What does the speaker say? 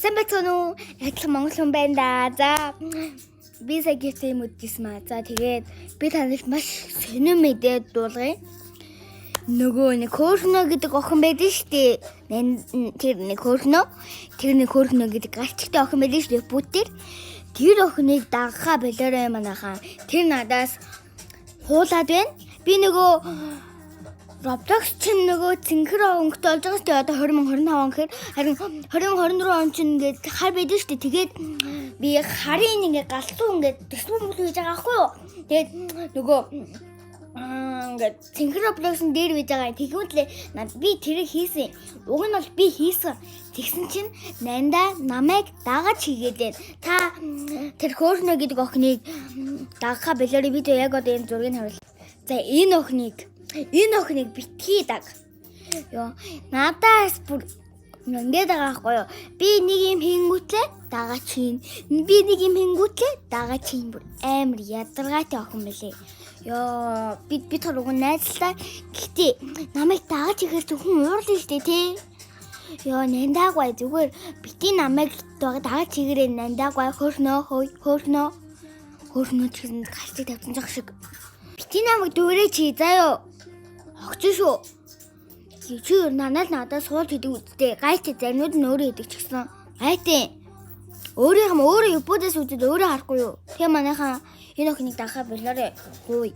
Сайн бацгаана уу? Адилхан монгол хүн байна да. За би сая гэртээ юм үдсэн маа. За тэгээд би танилд маш сонир мэдээ дуулгая. Нөгөө нэг хөөрхнөө гэдэг охин байдаг шүү дээ. Тэр нэг хөөрхнөө гэдэг галчтай охин байдаг шүү дээ. Бүтээр тэр охиныг дагахаа болоорой манайхаа. Тэр надаас хуулаад байна. Би нөгөө Roblox чинь нөгөө цэнхэр өнгөтэй болж байгаа шүү дээ. Одоо 2025 он гэхээр харин 2024 он чинь ингээд хар байдаг шүү дээ. Тэгээд би харын ингээд галзуу ингээд төсмөл хийж байгаа аахгүй юу. Тэгээд нөгөө ингээд цэнхэр Roblox-ын дээр байж байгаа. Тэгвэл би тэрийг хийсэн. Уг нь бол би хийсэн. Тэгсэн чинь нандаа намайг дагаж хийгээд байна. Та тэр хөөрхнөө гэдэг охиныг дагахаа болоорой. Би тэг яг одоо энэ зургийг харуулъя. За энэ охиныг битгий даг. Йоо, надаас бүр ингээд байгаа байхгүй юу? Би нэг юм хийнгүүтлээ дагаад хийн. Би нэг юм хийнгүүтлээ дагаад хийн. Бүр амар ядаргаатай охин мөлий. Йоо, би тэр уг найзлаа. Гэтэ намайг дагаад ихээр зөвхөн уурлаа штэ тий. Йоо, нандаагүй зүгээр бити намайг дагаад чигээрээ нандаагүй хөөрхнөө чинь гашиг тавьсан зах шиг. Бити намайг дүүрээ чи заяа. Огч шүү. Чи надаас суулж идэг үсттэй. Гайч зарнууд нь өөрөө идэг ч гэсэн. Гайтай. Өөрөө юподээс үзээд өөрөө харахгүй юу? Тэгээ манайхаа энэ охиныг дагахаа болоорой. Хөөе.